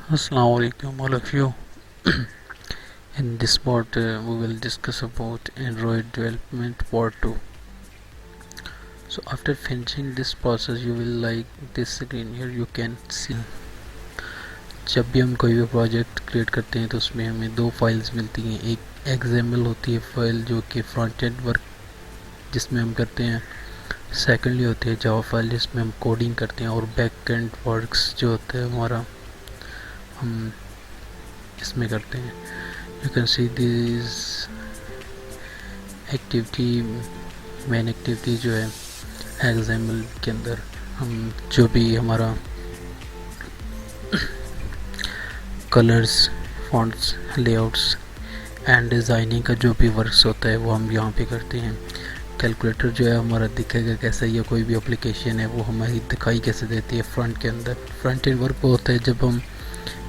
Assalamu alaikum all of you. In this part we will discuss about Android development part 2. So after finishing this process you will like this screen. Here you can see जब भी हम कोई भी project create करते हैं तो उसमें हमें दो फाइल्स मिलती हैं. एक XML होती है फाइल जो कि फ्रंट एंड वर्क जिसमें हम करते हैं. सेकेंडली होती है जावा फाइल जिसमें हम कोडिंग करते हैं. और बैक एंड वर्क्स जो होता है हमारा हम इसमें करते हैं. You can see this activity main activity जो है XML के अंदर हम जो भी हमारा colours fonts layouts and designing का जो भी वर्क्स होता है वो हम यहाँ पे करते हैं. कैलकुलेटर जो है हमारा दिखेगा कैसे, या कोई भी एप्लीकेशन है वो हमारी दिखाई कैसे देती है फ्रंट के अंदर. फ्रंट एंड वर्क वो होता है जब हम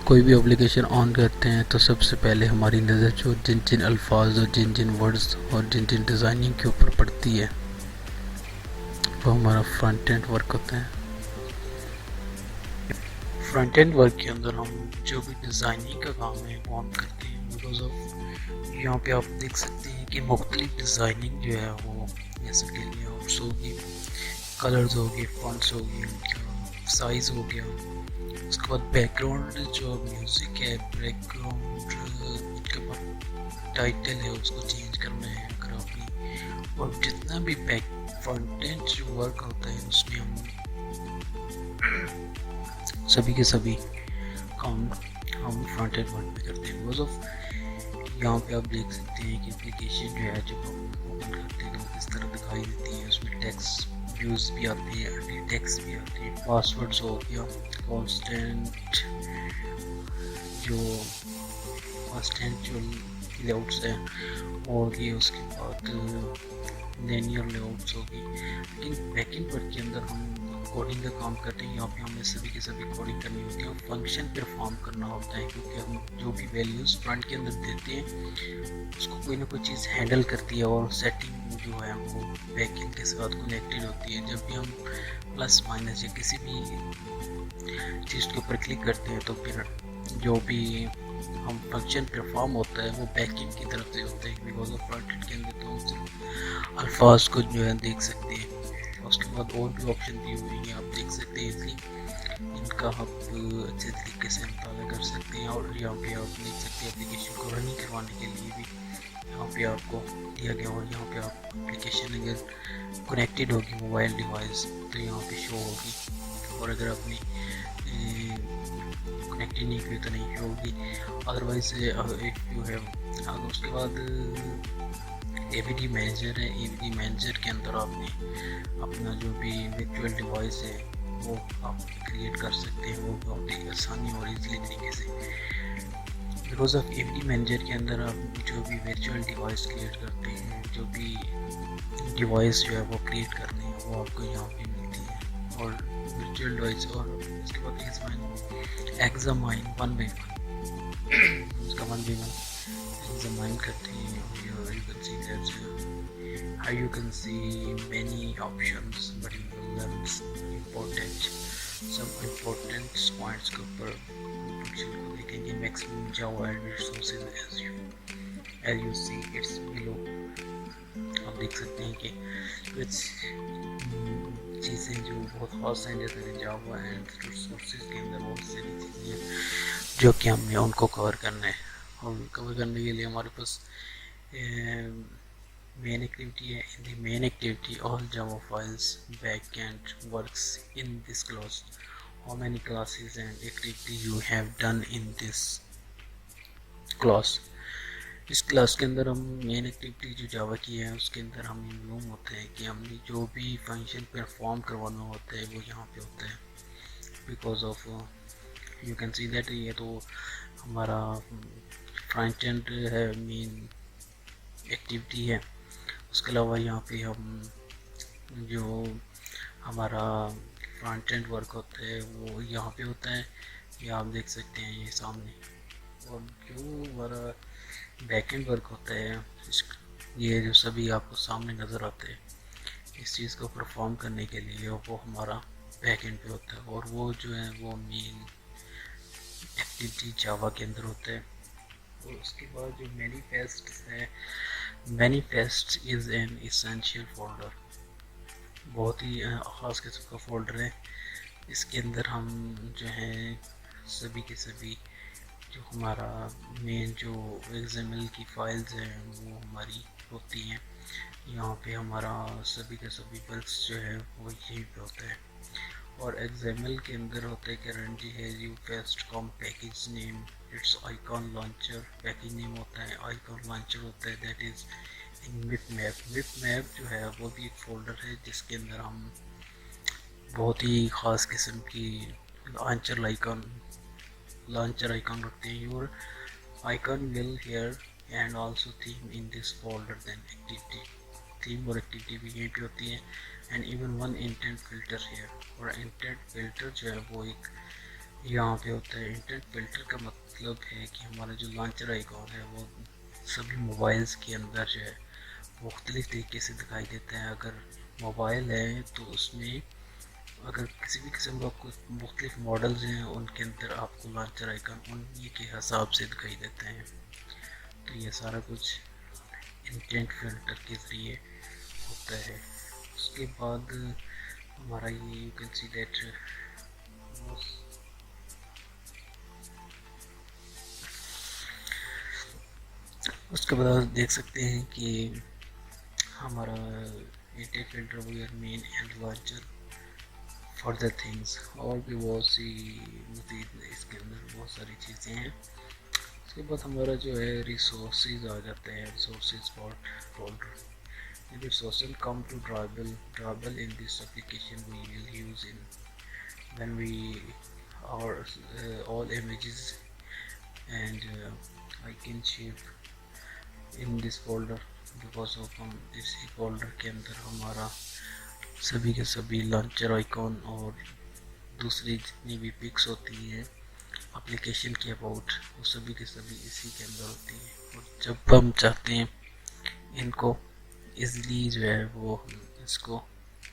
कोई भी एप्लीकेशन ऑन करते हैं तो सबसे पहले हमारी नज़र जो जिन जिन अल्फाज और जिन जिन वर्ड्स और जिन जिन डिज़ाइनिंग के ऊपर पड़ती है वो हमारा फ्रंट एंड वर्क होता है. फ्रंट एंड वर्क के अंदर हम जो भी डिज़ाइनिंग का काम है वो हम करते हैं. बिकॉज ऑफ यहाँ पे आप देख सकते हैं कि मुख्तलिफ डिज़ाइनिंग जो है वो जैसे कि लेआउट्स होगी, कलर्स होगी, फॉन्ट्स होगी, उनका साइज़ हो गया. उसके बाद बैकग्राउंड जो म्यूज़िक है, बैकग्राउंड के बाद टाइटल है उसको चेंज करना है अगर आपने. और जितना भी बैक फ्रंट एंड जो वर्क होता है उसमें हम सभी के सभी काम हम फ्रंट एंड वर्क में करते हैं. बिकॉज ऑफ यहाँ पे आप देख सकते हैं कि एप्लीकेशन जो है जब हम ओपन करते हैं तो किस तरह दिखाई देती है. उसमें टेक्स्ट व्यूज़ भी आती है, टेक्स्ट भी आती है, पासवर्ड्स हो गया, कांस्टेंट जो लेआउट्स हैं और ये उसके बाद लिनियर लेआउट्स होगी. लेकिन बैकएंड वर्क के अंदर हम कोडिंग का काम करते हैं. यहाँ पे हमें सभी के सभी कोडिंग करनी होती है और फंक्शन परफॉर्म करना होता है, क्योंकि हम जो भी वैल्यूज़ फ्रंट के अंदर देते हैं उसको कोई ना कोई चीज़ हैंडल करती है और सेटिंग जो है वो बैकएंड के साथ कनेक्टेड होती है. जब भी हम प्लस माइनस या किसी भी चीज़ के ऊपर क्लिक करते हैं तो फिर जो भी हम फंक्शन परफॉर्म होता है वो बैकएंड की तरफ से होता है. बिकॉज ऑफ फ्रंट एंड के अंदर तो हम सिर्फ अल्फाज को जो है देख सकते हैं. उसके बाद और भी ऑप्शन दी हुई हैं, आप देख सकते हैं इजली इनका आप अच्छे तरीके से मुताला कर सकते हैं. और यहाँ पे आप देख सकते हैं एप्लीकेशन को रनिंग करवाने के लिए भी यहाँ पे आपको दिया गया. और यहाँ पे आप एप्लीकेशन अगर कनेक्टेड होगी मोबाइल डिवाइस तो यहाँ पे शो होगी, और अगर अपनी कनेक्टेड नहीं की तो नहीं शो होगी. Otherwise if you have. उसके बाद AVD मैनेजर है. AVD मैनेजर के अंदर आपने अपना जो भी वर्चुअल डिवाइस है वो आप क्रिएट कर सकते हैं, वो बहुत ही आसानी और ईजीली तरीके से. बिकॉज ऑफ AVD मैनेजर के अंदर आप जो भी वर्चुअल डिवाइस क्रिएट करते हैं, जो भी डिवाइस जो है वो क्रिएट करते हैं वो आपको यहाँ पे मिलती है. और वर्चुअल डिवाइस और उसके बाद एग्जामाइन 1 by 1 उसका 1 by 1 एग्जामाइन करते हैं. You can see that how you can see many options, but you will learn some important points के ऊपर function को देखेंगे. maximum Java and resources as you see it's below. आप देख सकते हैं कि कुछ चीज़ें जो बहुत खास हैं, जैसे Java and resources के अंदर बहुत सारी चीज़ें हैं जो कि हमने उनको कवर करना है. और कवर करने के लिए हमारे पास main activity है. in the main activity all Java files backend works in this class. How many classes and activity you have done in this class. इस क्लास के अंदर हम मेन एक्टिविटी जो जावा की है उसके अंदर हम इन्वॉल्व होते हैं कि हमने जो भी फंक्शन परफॉर्म करवाना होता है वो यहाँ पे होता है. Because of you can see that ये तो हमारा फ्रंट एंड है, मेन एक्टिविटी है. उसके अलावा यहाँ पे हम जो हमारा फ्रंट एंड वर्क होता है वो यहाँ पे होता है. ये आप देख सकते हैं ये सामने. और जो हमारा बैक एंड वर्क होता है ये जो सभी आपको सामने नज़र आते हैं इस चीज़ को परफॉर्म करने के लिए वो हमारा बैक एंड पे होता है. और वो जो है वो मेन एक्टिविटी जावा के अंदर होता है। और उसके बाद जो मैनिफेस्ट है, manifest is an essential folder, बहुत ही ख़ास किस्म का फोल्डर है। इसके अंदर हम जो है सभी के सभी जो हमारा मेन जो XML की फाइल्स हैं वो हमारी होती हैं। यहाँ पे हमारा सभी के सभी बल्क्स जो है वो यहीं पे होता है। और XML के अंदर होता है गारंटी है you fest com package name, it's icon launcher package name होता है, आइकॉन लॉन्चर होता है, that is whip map. Whip map जो है वो भी एक फोल्डर है जिसके अंदर हम बहुत ही ख़ास किस्म की launcher icon रखते हैं। Your icon will here and also theme in this folder, then activity, theme और activity भी यहीं पे होती है, and even one intent filter here। और intent filter जो है वो एक यहाँ पे होता है। intent filter का मतलब है कि हमारा जो launcher icon है वो सभी मोबाइल्स के अंदर जो है मुख्तलिफ तरीके से दिखाई देता है। अगर मोबाइल है तो उसमें अगर किसी भी किस्म का कुछ मुख्तलिफ मॉडल्स हैं उनके अंदर आपको लॉन्चर आइकन उन्हीं के हिसाब से दिखाई देते हैं। तो ये सारा कुछ इंटेंट फिल्टर के ज़रिए होता है। उसके बाद हमारा ये यू कैन सी दैट उसके बाद आप देख सकते हैं कि हमारा intent filter where main and launcher further things, और भी बहुत सी मज़ीद इसके अंदर बहुत सारी चीज़ें हैं। उसके बाद हमारा जो है रिसोर्सेज आ जाते हैं, resources folder. The resources come to Drabble in this application we will use in when we our all images and icon shape in this folder, because of हम इसी फोल्डर के अंदर हमारा सभी के सभी लॉन्चर आइकॉन और दूसरी जितनी भी पिक्स होती हैं एप्लीकेशन के अबाउट वो सभी के सभी इसी के अंदर होती हैं। और जब हम चाहते हैं इनको इजली जो है वो हम इसको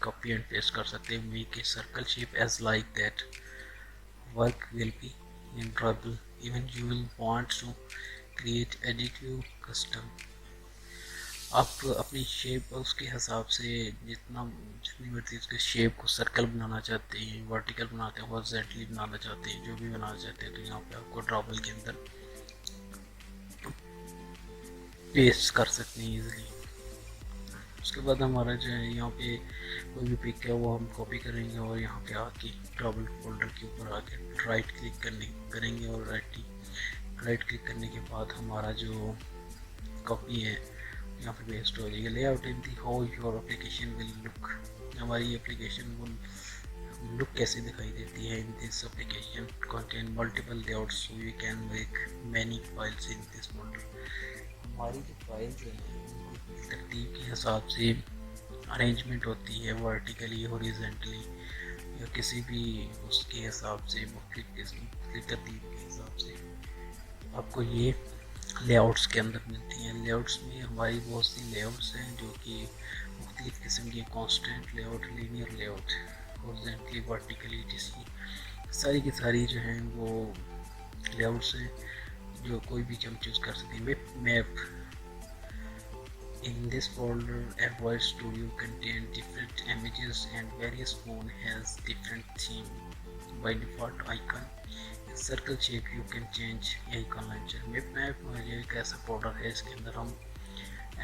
कॉपी एंड पेस्ट कर सकते हैं। Make a circle shape as like that work will be in trouble even you will want to create additive custom. आप अपनी शेप उसके हिसाब से जितनी मर्जी उसके शेप को सर्कल बनाना चाहते हैं, वर्टिकल बनाते हैं, हॉरिजॉन्टली बनाना चाहते हैं, जो भी बनाना चाहते हैं तो यहाँ पे आपको ड्रॉबल के अंदर पेस्ट कर सकते हैं इजीली। उसके बाद हमारा जो है यहाँ पे कोई भी पिक है वो हम कॉपी करेंगे और यहाँ पे आके ड्रॉबल फोल्डर के ऊपर आके राइट क्लिक करेंगे और राइट क्लिक करने के बाद हमारा जो कॉपी है यहाँ पे पेस्ट हो जाएगी। Layout in the how your application will look, हमारी एप्लीकेशन वो लुक कैसे दिखाई देती है। In this application contain multiple layouts so you can make many files in this folder. हमारी जो फाइल्स हैं तरतीब के हिसाब से अरेंजमेंट होती है, वर्टिकली, हॉरिजॉन्टली या किसी भी उसके हिसाब से मुख्तलिफ तरतीब के हिसाब से आपको ये लेआउट्स के अंदर मिलती हैं। लेआउट्स में हमारी बहुत सी लेआउट्स हैं जो कि मुख्तलिफ किस्म की constant layout, linear layout, horizontally, vertically, जिसकी सारी की सारी जो हैं वो लेआउट्स हैं जो कोई भी हम चूज़ कर सकते हैं। Map in this folder Android Studio contain different images and various phone has different theme. By default icon in circle shape you can change icon launcher। Map मुझे एक ऐसा फोल्डर है इसके अंदर हम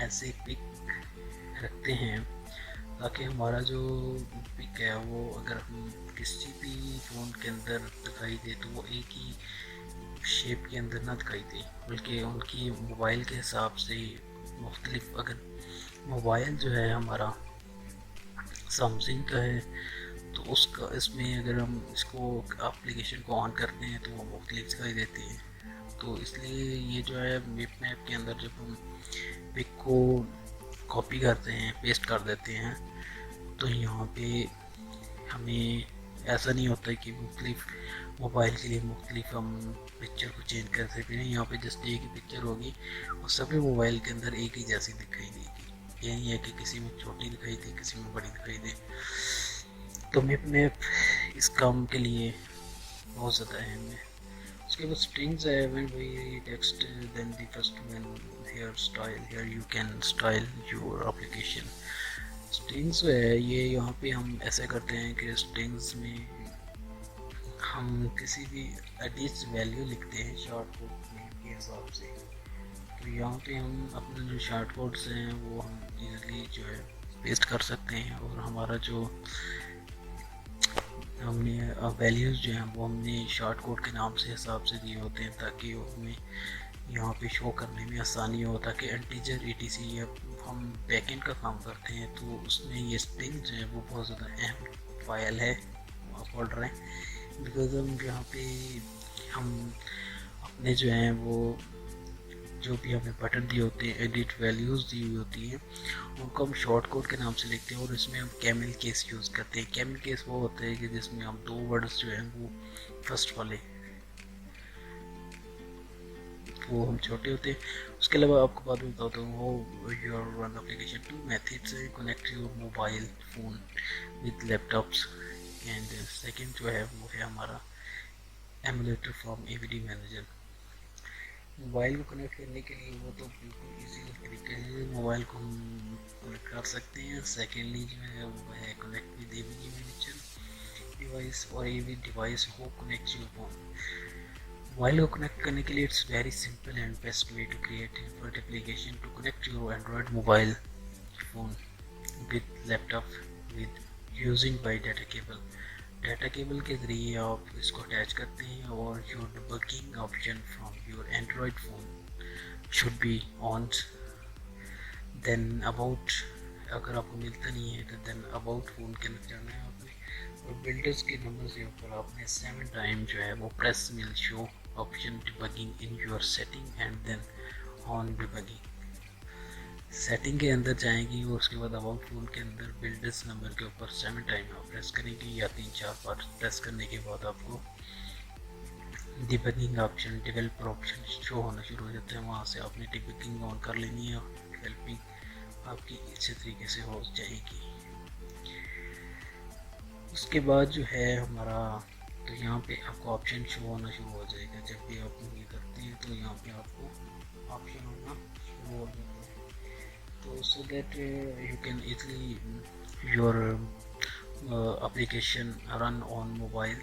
ऐसे पिक रखते हैं ताकि हमारा जो पिक है वो अगर हम किसी भी फ़ोन के अंदर दिखाई दे तो वो एक ही शेप के अंदर ना दिखाई दे, बल्कि उनकी मोबाइल के हिसाब से मुख्तलिफ। अगर मोबाइल जो है हमारा सैमसंग का है तो उसका इसमें अगर हम इसको एप्लीकेशन को ऑन करते हैं तो वो मुख्तलिफ दिखाई देती है। तो इसलिए ये जो है मैप के अंदर जब हम पिक को कॉपी करते हैं, पेस्ट कर देते हैं तो यहाँ पे हमें ऐसा नहीं होता कि मुख्तलिफ मोबाइल के लिए मुख्तलिफ हम पिक्चर को चेंज कर सकते हैं। यहाँ पे जस्ट एक ही पिक्चर होगी और सभी मोबाइल के अंदर एक ही जैसी दिखाई देगी। यही है कि किसी में छोटी दिखाई दे, किसी में बड़ी दिखाई दे। तो मैप इस काम के लिए बहुत ज़्यादा अहम है। उसके बाद स्ट्रिंग्स है, when we text then the first one here style, here you can style your application. Strings है ये, यहाँ पे हम ऐसे करते हैं कि स्ट्रिंग्स में हम किसी भी एडिट वैल्यू लिखते हैं शॉर्ट कोड के हिसाब से। तो यहाँ पे हम अपने जो शॉर्ट कोड्स हैं वो हम इजीली जो है पेस्ट कर सकते हैं, और हमारा जो हमने वैल्यूज़ जो हैं वो हमने शॉर्ट कोड के नाम से हिसाब से दिए होते हैं, ताकि हमें यहाँ पे शो करने में आसानी हो, ताकि इंटीजर etc या हम बैकएंड का काम करते हैं तो उसमें ये स्ट्रिंग जो है वो बहुत ज़्यादा अहम फाइल है, आप पढ़ रहे हैं। बिकॉज हम यहाँ पे हम अपने जो हैं वो जो भी हमें बटन दिए होते हैं, एडिट वैल्यूज़ दी हुई होती हैं, उनको हम शॉर्ट कोड के नाम से लिखते हैं, और इसमें हम कैमल केस यूज़ करते हैं। कैमल केस वो होता है कि जिसमें हम दो वर्ड्स जो हैं वो फर्स्ट वाले वो हम छोटे होते हैं। उसके अलावा आपको बात बताता हूँ, वो your run application two methods connect your mobile phone with laptops, and second जो है वो है हमारा emulator from AVD manager. Mobile को कनेक्ट करने के लिए वो तो बिल्कुल इजी तरीके है, मोबाइल को हम कनेक्ट कर सकते हैं। सेकेंडली जो है वो है connect with AVD manager device, और एवी डिवाइस हो कनेक्ट योर फोन। मोबाइल को कनेक्ट करने के लिए it's very simple and best way to create Android application to connect your Android mobile phone with laptop with using by data cable. Data cable के ज़रिए आप इसको attach करते हैं, और your debugging option from your Android phone should be on. Then about, अगर आपको मिलता नहीं है तो देन अबाउट फ़ोन के अंदर जाना है आपने, और बिल्डर्स के नंबर के ऊपर आपने 7 टाइम जो है वो प्रेस मिल show option debugging in your setting and then on debugging. Setting के अंदर जाएंगी और उसके बाद अबाउट फोन के अंदर बिल्डर्स नंबर के ऊपर 7 टाइम आप प्रेस करेंगे, या 3-4 बार प्रेस करने के बाद आपको debugging option, developer option show होना शुरू हो जाता है। वहाँ से आपने डिबगिंग ऑन कर लेनी है, डेवलपिंग आपकी इसी तरीके से हो जाएगी। उसके बाद जो है हमारा, तो यहाँ पे आपको ऑप्शन शो होना शुरू हो जाएगा। जब भी आप ये करते हैं तो यहाँ पे आपको ऑप्शन होना शुरू हो जाता है, तो so that you can easily your application run on mobile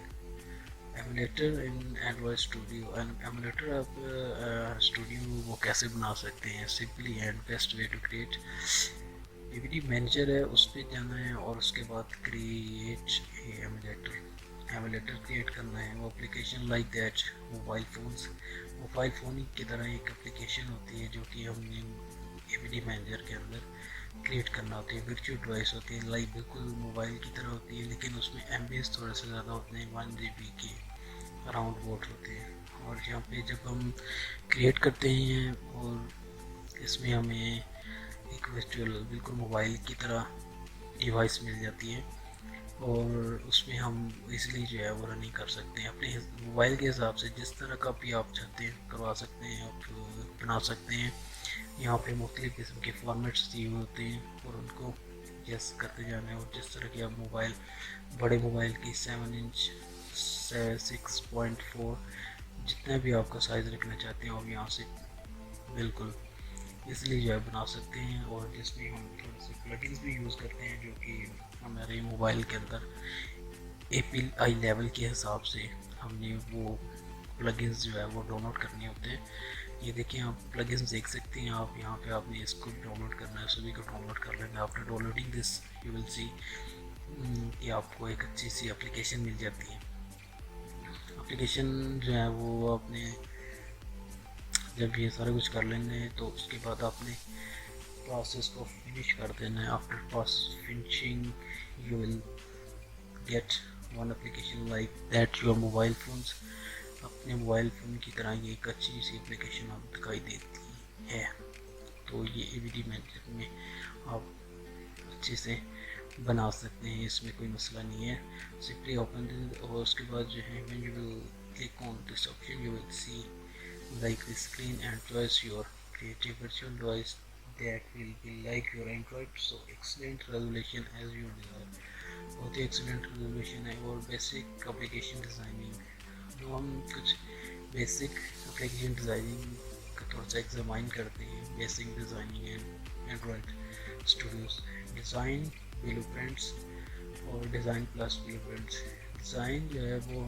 emulator in Android Studio। and emulator आप स्टूडियो वो कैसे बना सकते हैं, simply and best way to create AVD manager है, उस पर जाना है और उसके बाद क्रिएट एमुलेटर क्रिएट करना है। वो application like that mobile phone की तरह एक एप्लीकेशन होती है जो कि हमने एवीडी मैनेजर के अंदर क्रिएट करना होती है। वर्चुअल डिवाइस होती है, लाइक बिल्कुल मोबाइल की तरह होती है, लेकिन उसमें एमबीएस थोड़े से ज़्यादा होते हैं, 1 GB के अराउंड बोर्ड होते हैं। और यहाँ पे जब हम क्रिएट करते हैं और इसमें हमें एक वर्चुअल बिल्कुल मोबाइल की तरह डिवाइस मिल जाती है, और उसमें हम इसलिए जो है वो रनिंग कर सकते हैं अपने मोबाइल के हिसाब से, जिस तरह का भी आप चाहते हैं करवा सकते हैं, आप बना सकते हैं। यहाँ पे मुख्तलिफ़ किस्म के फॉर्मेट्स दिए हुए होते हैं और उनको यस करते जाना है। और जिस तरह की आप मोबाइल, बड़े मोबाइल की 7 इंच 6.4 जितना भी आपका साइज़ रखना चाहते हैं आप यहाँ से बिल्कुल इसलिए जो है बना सकते हैं। और जिसमें हम थोड़े से प्लगइन्स भी यूज़ करते हैं जो कि हमारे मोबाइल के अंदर API लेवल के हिसाब से हमने वो प्लगइन्स जो है वो डाउनलोड करने होते हैं। ये देखिए आप प्लगइन्स देख सकते हैं, आप यहाँ पे आपने इसको डाउनलोड करना है, सभी को डाउनलोड कर लेना। After downloading this you will see कि आपको एक अच्छी सी एप्लीकेशन मिल जाती है। एप्लीकेशन जो है वो आपने जब ये सारा कुछ कर लेंगे तो उसके बाद आपने प्रोसेस को फिनिश कर देना है। After process finishing you will get one application like that your mobile phones. अपने मोबाइल फ़ोन की तरह ये एक अच्छी सी एप्लीकेशन आप दिखाई देती है। तो ये एवीडी मैनेजर में आप अच्छे से बना सकते हैं, इसमें कोई मसला नहीं है। सिंपली ओपन, और उसके बाद जो है when you will click on this option you will see like the screen and choose your creative virtual device that will be like your Android। so excellent resolution as you desire, बहुत ही excellent resolution है। और basic application designing तो हम कुछ basic application designing का थोड़ा सा examine करते हैं। Basic designing and Android studios, design, blueprints और डिज़ाइन प्लस ब्लूप्रिंट्स। डिज़ाइन जो है वो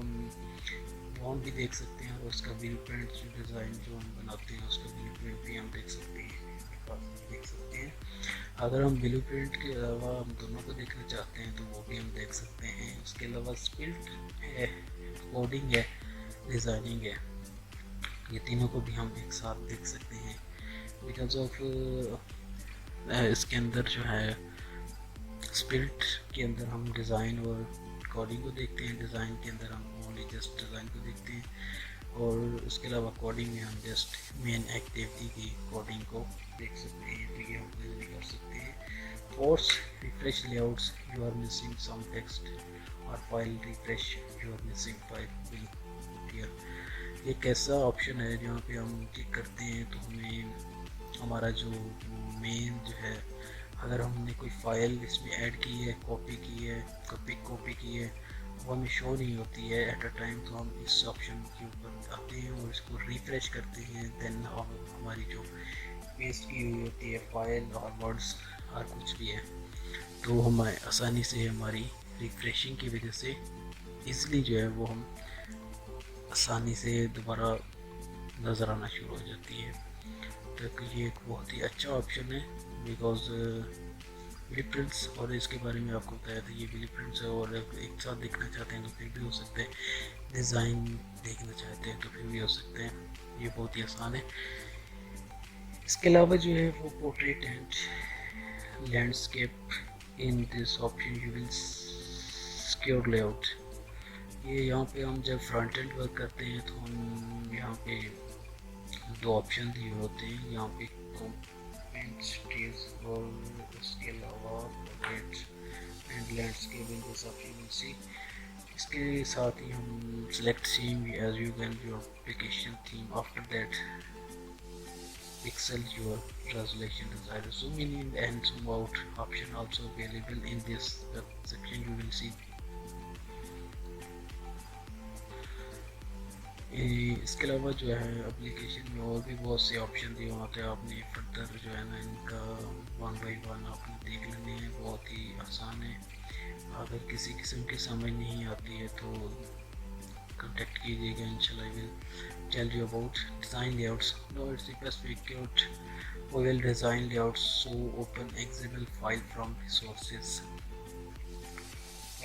हम भी देख सकते हैं, और उसका ब्लूप्रिंट जो डिज़ाइन जो हम बनाते हैं उसका ब्लूप्रिंट भी हम देख सकते हैं। अगर हम ब्लूप्रिंट के अलावा हम दोनों को देखना चाहते हैं तो वो भी हम देख सकते हैं। उसके अलावा स्पिल्ट है, कोडिंग है, डिज़ाइनिंग है, ये तीनों को भी हम एक साथ देख सकते हैं। बिकॉज ऑफ इसके अंदर जो है स्पिल्ट के अंदर हम डिज़ाइन और कोडिंग को देखते हैं, डिज़ाइन के अंदर हम ओनली जस्ट डिज़ाइन को देखते हैं, और उसके अलावा कोडिंग में हम जस्ट मेन एक्टिविटी की कोडिंग को देख सकते हैं। तो ये हम क्लियरली कर सकते हैं। Force refresh layouts, you are missing some text, और file refresh, you are missing file will appear. ये कैसा ऑप्शन है जहाँ पे हम क्लिक करते हैं तो हमें हमारा जो मेन जो है, अगर हमने कोई फाइल इसमें ऐड की है, कॉपी की है, कॉपी की है, वो हमें शो नहीं होती है एट अ टाइम, तो हम इस ऑप्शन के ऊपर आते हैं और इसको रिफ्रेश करते हैं। देन हमारी जो पेस्ट की हुई होती है फाइल और वर्ड्स और कुछ भी है, तो हमें आसानी से हमारी रिफ्रेशिंग की वजह से इजीली जो है वो हम आसानी से दोबारा नज़र आना शुरू हो जाती है। तो ये एक बहुत ही अच्छा ऑप्शन है। बिकॉज ब्लूप्रिंट्स, और इसके बारे में आपको बताया था, ये ब्लूप्रिंट्स है और एक साथ देखना चाहते हैं तो फिर भी हो सकता है, डिज़ाइन देखना चाहते हैं तो फिर भी हो सकते हैं। ये बहुत ही आसान है। इसके अलावा जो है वो portrait and landscape, in this option you will secure layout. ये यहाँ पे हम जब फ्रंट एंड वर्क करते हैं तो हम यहाँ पे दो ऑप्शन दिए होते हैं, यहाँ पे स्टेज और उसके अलावा portrait and landscape in this option will see. इसके साथ ही हम select theme as you can your application theme. After that, pixel your resolution desired. Zoom in and zoom out option also available in this section. You will see. इसके अलावा जो है application में और भी बहुत से ऑप्शन दिए होते हैं। आपने फर्दर जो है ना इनका वन बाई वन आपने देख लेने हैं, बहुत ही आसान है। अगर किसी किस्म की समझ नहीं आती है तो कांटेक्ट कीजिएगा, इंशाल्लाह I will tell you about design layouts. No it's specific we will design layouts, so open XML file from sources.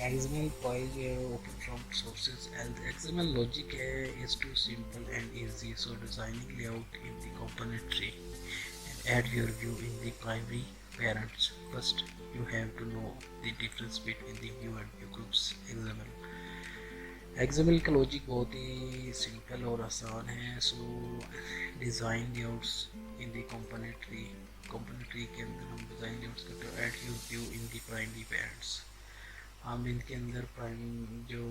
XML file जो है open from sources, and XML logic is too simple and easy, so designing layout in the component tree and add your view in the primary parents. First you have to know the difference between the view and view groups. XML का logic बहुत ही simple और आसान है। सो design layouts in the component tree के अंदर हम design layouts करते हैं। Add your view in the primary parents, हम इनके अंदर प्राइम जो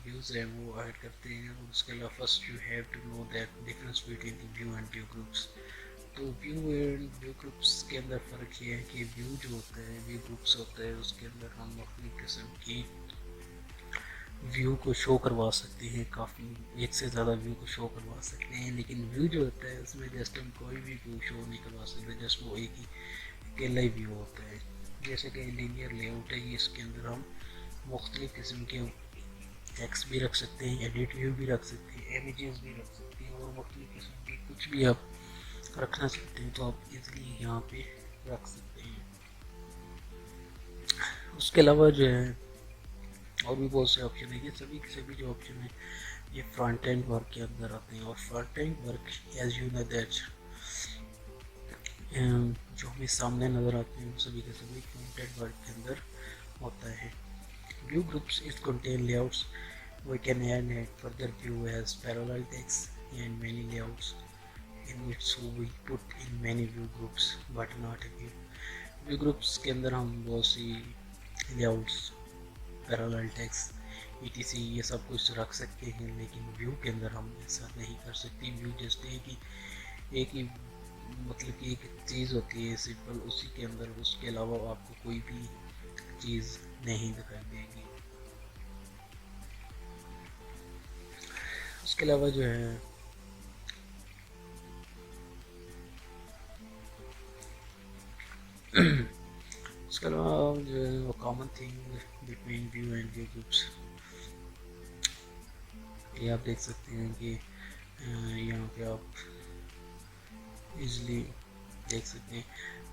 व्यूज़ है वो ऐड करते हैं। और उसके अलावा first you have to know that difference between the view and view groups. तो व्यू एंड व्यू ग्रुप्स के अंदर फ़र्क ये है कि व्यू जो होता है, व्यू ग्रुप्स होता है, उसके अंदर हम मुख्तलिफ किस्म की व्यू को शो करवा सकते हैं, काफ़ी एक से ज़्यादा व्यू को शो करवा सकते हैं। लेकिन व्यू जो होता है उसमें जस्ट हम कोई भी व्यू शो नहीं करवा सकते, जस्ट वो एक ही अकेला ही व्यू होता है। जैसे कि लीनियर लेआउट है, इसके अंदर हम मुख्तलिफ किस्म के टेक्स्ट भी रख सकते हैं, एडिट व्यू भी रख सकते हैं, इमेजेस भी रख सकते हैं, और मुख्तलिफ किस्म की कुछ भी आप रखना चाहते हैं तो आप इजीली यहाँ पे रख सकते हैं। उसके अलावा जो है और भी बहुत से ऑप्शन है। ये सभी के सभी जो ऑप्शन है ये फ्रंट एंड वर्क के अंदर आते हैं। और front end work as you know that जो हमें सामने नज़र आते हैं वो सभी के सभी फ्रंट एंड वर्क के अंदर होता है। View groups is contain layouts, we can add further view as parallel text and many layouts in it, so we put in many view groups but not a view. View groups के अंदर हम बहुत सी layouts, parallel text, etc ये सब कुछ रख सकते हैं, लेकिन व्यू के अंदर हम ऐसा नहीं कर सकते। व्यू जस्ट एक ही मतलब कि एक चीज़ होती है सिंपल, उसी के अंदर, उसके अलावा आपको कोई भी चीज़ नहीं दिखाई देगी। इसके अलावा जो है इसके अलावा जो है common thing between view and view groups, ये आप देख सकते हैं कि यहाँ पे आप इजली देख सकते हैं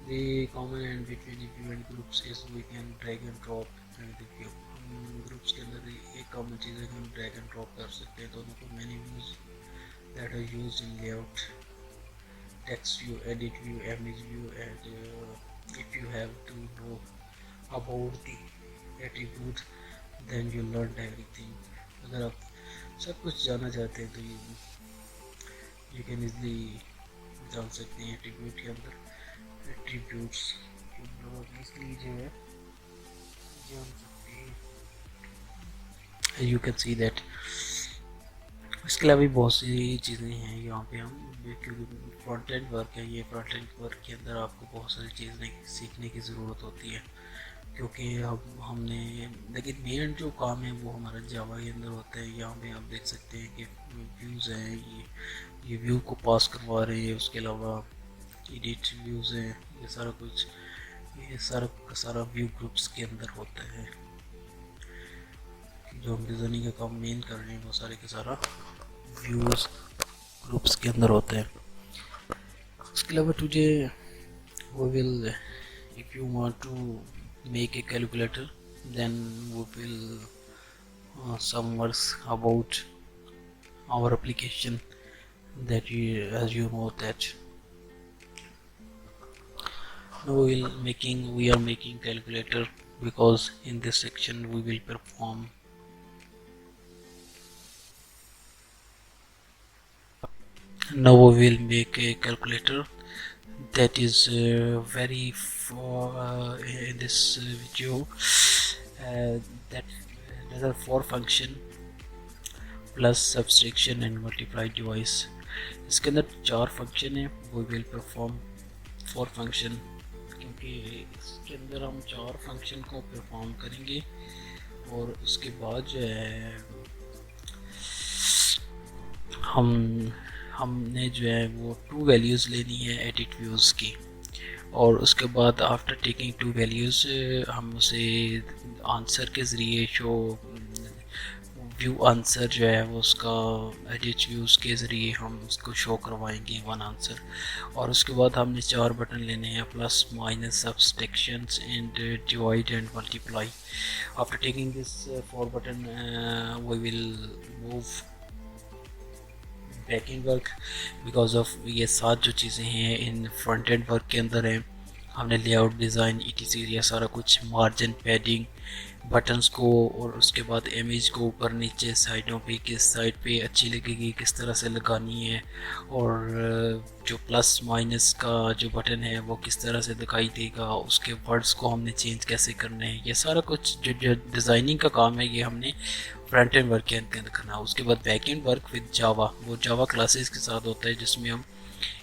the common and between the view and groups is we can drag and drop and the view। हम ग्रुप्स के अंदर एक कॉमन चीज़ है कि हम ड्रैग एंड ड्रॉप कर सकते हैं दोनों को। Many views that are used in layout, text view, edit view, image view and if you have to know about the attribute then you learn everything। अगर आप सब कुछ जानना चाहते हैं तो you can easily जान सकते हैं एट्रीब्यूट के अंदर। एट्रीब्यूट्स इसलिए जो है जान सकते हैं, यू कैन सी दैट। इसके अलावा भी बहुत सी चीज़ें हैं यहाँ पे हम, क्योंकि फ्रंट एंड वर्क है, ये फ्रंट एंड वर्क के अंदर आपको बहुत सारी चीज़ें सीखने की ज़रूरत होती है, क्योंकि हमने लेकिन मेन जो काम है वो हमारा जावा के अंदर होता है। यहाँ पे आप देख सकते हैं कि व्यूज़ हैं, ये व्यू को पास करवा रहे हैं। उसके अलावा एडिट व्यूज़ हैं, ये सारा कुछ, ये सारा व्यू ग्रुप्स के अंदर होता है। जो हम डिज़ाइनिंग का काम मेन कर रहे हैं वो सारे के सारा व्यूज़ ग्रुप्स के अंदर होते हैं। उसके अलावा today we will, if you want to make a calculator, then we will some words about our application that you, as you know that now we are making calculator, because in this section we will perform now we will make a calculator that is very for in this video that there are 4 function plus subtraction and multiply device। इसके अंदर 4 function है, वो will perform 4 function, क्योंकि इसके अंदर हम 4 function को perform करेंगे। और उसके बाद जो है हमने जो है वो 2 वैल्यूज़ लेनी है एडिट व्यूज़ की, और उसके बाद आफ्टर टेकिंग 2 वैल्यूज़ हम उसे आंसर के ज़रिए शो व्यू आंसर जो है वो उसका एडिट व्यूज़ के ज़रिए हम उसको शो करवाएंगे 1 आंसर। और उसके बाद हमने 4 बटन लेने हैं, plus minus subtraction and divide and multiply. After taking this 4 button we will move back and work, because of ये 7 जो चीज़ें हैं इन फ्रंट एंड वर्क के अंदर हैं। हमने लेआउट, डिज़ाइन, ETC ये सारा कुछ, मार्जिन, पैडिंग, बटन्स को, और उसके बाद इमेज को ऊपर नीचे साइडों पे किस साइड पे अच्छी लगेगी किस तरह से लगानी है, और जो प्लस माइनस का जो बटन है वो किस तरह से दिखाई देगा, उसके वर्ड्स को हमने चेंज कैसे करने हैं, ये सारा कुछ जो डिज़ाइनिंग का काम है ये हमने फ्रंट एंड वर्क के अंदर करना है। उसके बाद back and work with Java, वो जावा क्लासेस के साथ होता है, जिसमें हम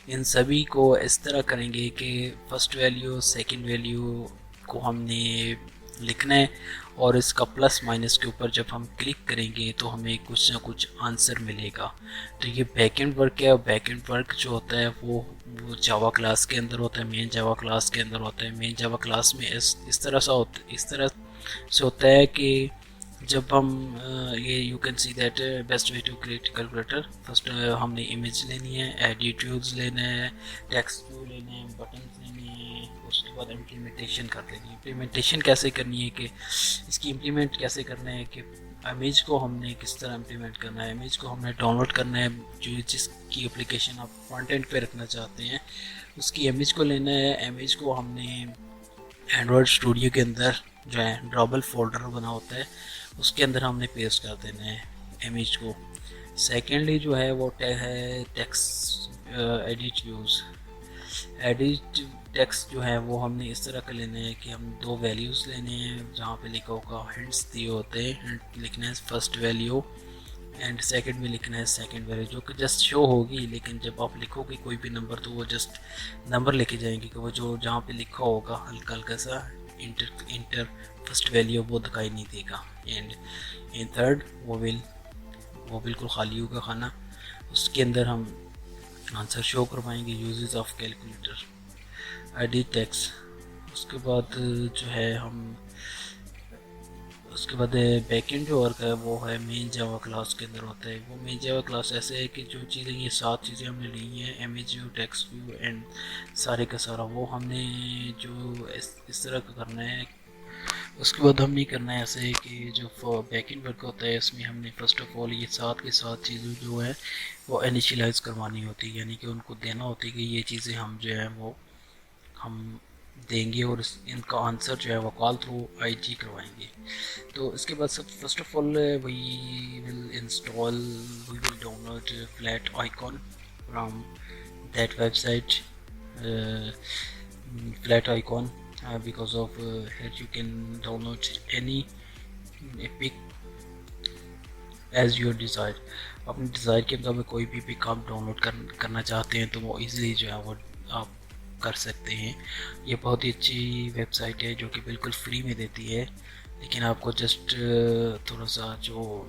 इन सभी को इस तरह करेंगे कि फर्स्ट वैल्यू सेकंड वैल्यू को हमने लिखना है, और इसका प्लस माइनस के ऊपर जब हम क्लिक करेंगे तो हमें कुछ ना कुछ आंसर मिलेगा। तो ये बैक एंड वर्क है, और बैक एंड वर्क जो होता है वो जावा क्लास के अंदर होता है, मेन जावा क्लास के अंदर होता है। मेन जावा क्लास में इस तरह से होता है कि जब हम ये you can see that best way to create calculator. First हमने इमेज लेनी है, एडिट व्यूज लेना है, टेक्स्ट व्यू लेने हैं, बटन लेने हैं, उसके बाद इम्प्लीमेंटेशन कर लेनी है। इम्प्लीमेंटेशन कैसे करनी है कि इसकी इम्प्लीमेंट कैसे करना है कि इमेज को हमने किस तरह इम्प्लीमेंट करना है। इमेज को हमने डाउनलोड करना है, जो जिसकी एप्लीकेशन आप फ्रंट एंड पे रखना चाहते हैं उसकी इमेज को लेना है। इमेज को हमने एंड्रॉयड स्टूडियो के अंदर जो है ड्रॉबल फोल्डर बना होता है उसके अंदर हमने पेस्ट कर देना है इमेज को। सेकेंडली जो है वो है text edit views. Edit text जो है वो हमने इस तरह का लेना है कि हम 2 वैल्यूज़ लेने हैं, जहाँ पे लिखा होगा हिंट्स दिए होते हैं, हिंट लिखना है फर्स्ट वैल्यू एंड सेकंड में लिखना है सेकंड वैल्यू, जो कि जस्ट शो होगी, लेकिन जब आप लिखोगे कोई भी नंबर तो वो जस्ट नंबर लेके जाएंगे कि वो जो जहाँ पे लिखा होगा हल्का हल्का सा इंटर फर्स्ट वैल्यू वो दिखाई नहीं देगा। एंड इन थर्ड वो विल वो बिल्कुल खाली होगा खाना, उसके अंदर हम आंसर शो करवाएंगे। Uses of calculator, ID tax, उसके बाद जो है हम उसके बाद बैकएंड जो वर्क है वो है मेन जावा क्लास के अंदर होता है। वो मेन जावा क्लास ऐसे है कि जो चीज़ें ये 7 चीज़ें हमने ली हैं, image view, text view and सारे का सारा, वो हमने जो इस तरह का करना है। उसके बाद हमने करना है ऐसे कि जो बैकएंड वर्क होता है इसमें हमने फर्स्ट ऑफ ऑल ये 7 के 7 चीज़ें जो है वो इनिशियलाइज करवानी होती है, यानी कि उनको देना होती है कि ये चीज़ें हम जो है वो हम देंगे और इनका आंसर जो है वो कॉल थ्रू आईजी करवाएंगे। तो इसके बाद सब first of all we will download flat icon from that website, flat icon, because of here you can download any pic as your desire। अपने डिज़ायर के मुताबिक कोई भी पिक आप डाउनलोड करना चाहते हैं तो वो इजीली जो है वो आप कर सकते हैं। ये बहुत ही अच्छी वेबसाइट है जो कि बिल्कुल फ्री में देती है, लेकिन आपको जस्ट थोड़ा सा जो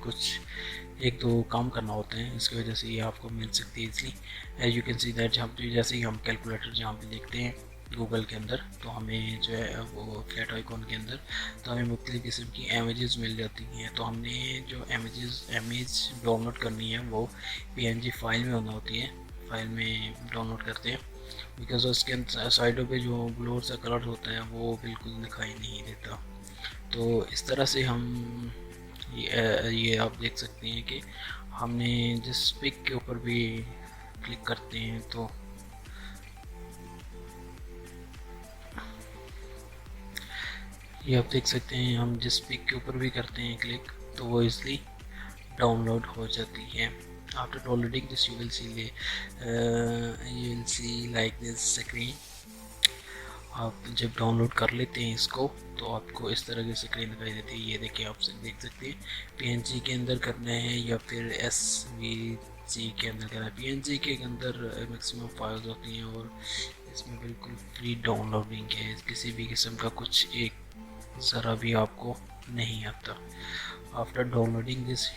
कुछ एक दो काम करना होते हैं, इसकी वजह से ये आपको मिल सकती है इसलिए। As you can see that जहाँ पे जैसे ही हम कैलकुलेटर जहाँ पे देखते हैं गूगल के अंदर तो हमें जो है वो फ्लैट आइकॉन के अंदर तो हमें मुख्तलिफ़ किस्म की इमेजेस मिल जाती हैं। तो हमने जो इमेज डाउनलोड करनी है वो PNG फाइल में होना होती है, फाइल में डाउनलोड करते हैं, बिकॉज उसके साइडों पे जो ब्लर सा कलर होता है वो बिल्कुल दिखाई नहीं देता। तो इस तरह से हम ये आप देख सकते हैं कि हमने जिस पिक के ऊपर भी क्लिक करते हैं तो ये आप देख सकते हैं हम जिस पिक के ऊपर भी करते हैं क्लिक तो वो इसलिए डाउनलोड हो जाती है। After downloading this you will see like this screen. आप जब डाउनलोड कर लेते हैं इसको तो आपको इस तरह की स्क्रीन दिखाई देती है। ये देखिए आप देख सकते हैं PNG के अंदर करना है या फिर SVG के अंदर करना है। PNG के अंदर मैक्सिमम फाइल्स होती हैं और इसमें बिल्कुल फ्री डाउनलोडिंग है, किसी भी किस्म का कुछ एक ज़रा भी आपको नहीं आता। After downloading this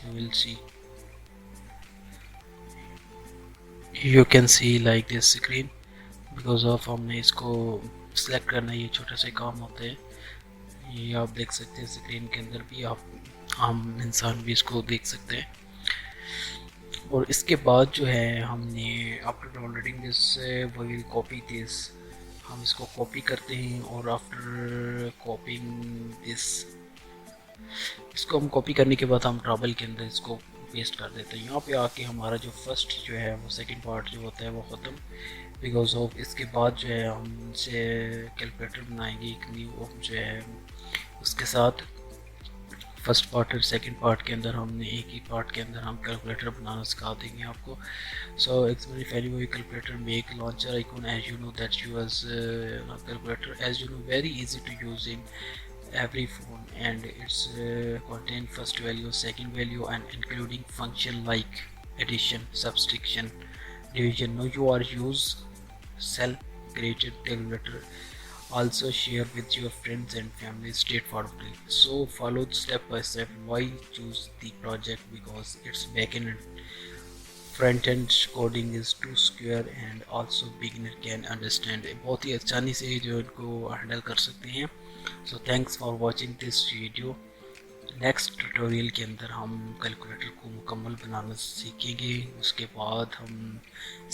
you can C like this screen, because of हमने इसको सेलेक्ट करना, ये छोटे से काम होते हैं। ये आप देख सकते हैं स्क्रीन के अंदर भी, आप आम इंसान भी इसको देख सकते हैं। और इसके बाद जो है हमने after downloading this we will copy this, हम इसको कॉपी करते हैं और आफ्टर कॉपिंग दिस इसको हम कॉपी करने के बाद हम ट्रैवल के अंदर इसको पेस्ट कर देते हैं। यहाँ पे आके हमारा जो फर्स्ट जो है वो सेकंड पार्ट जो होता है वो ख़त्म, बिकॉज ऑफ इसके बाद जो है हम से कैलकुलेटर बनाएंगे एक न्यू जो है उसके साथ। फर्स्ट पार्ट और सेकंड पार्ट के अंदर हमने एक ही पार्ट के अंदर हम कैलकुलेटर बनाना सिखा देंगे आपको। सो इट्स वेरी वैरी वो calculator make launcher icon as you know that use calculator as you know very easy to use in every phone, and it's contain first value, second value, and including function like addition, subtraction, division. Now you are use self created calculator, also share with your friends and family straightforwardly. So follow step by step why choose the project, because it's backend front end coding is too square and also beginner can understand. बहुत ही आसानी से जो इनको handle कर सकते हैं। So thanks for watching this video. Next tutorial के अंदर हम कैलकुलेटर को मुकम्मल बनाना सीखेंगे, उसके बाद हम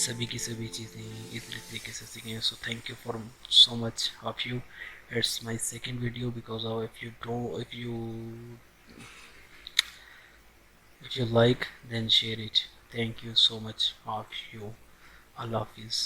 सभी की सभी चीज़ें इस तरीके से सीखेंगे। So thank you for so much of you. It's my second video because of if you like then share it. Thank you so much of you. Allah Hafiz.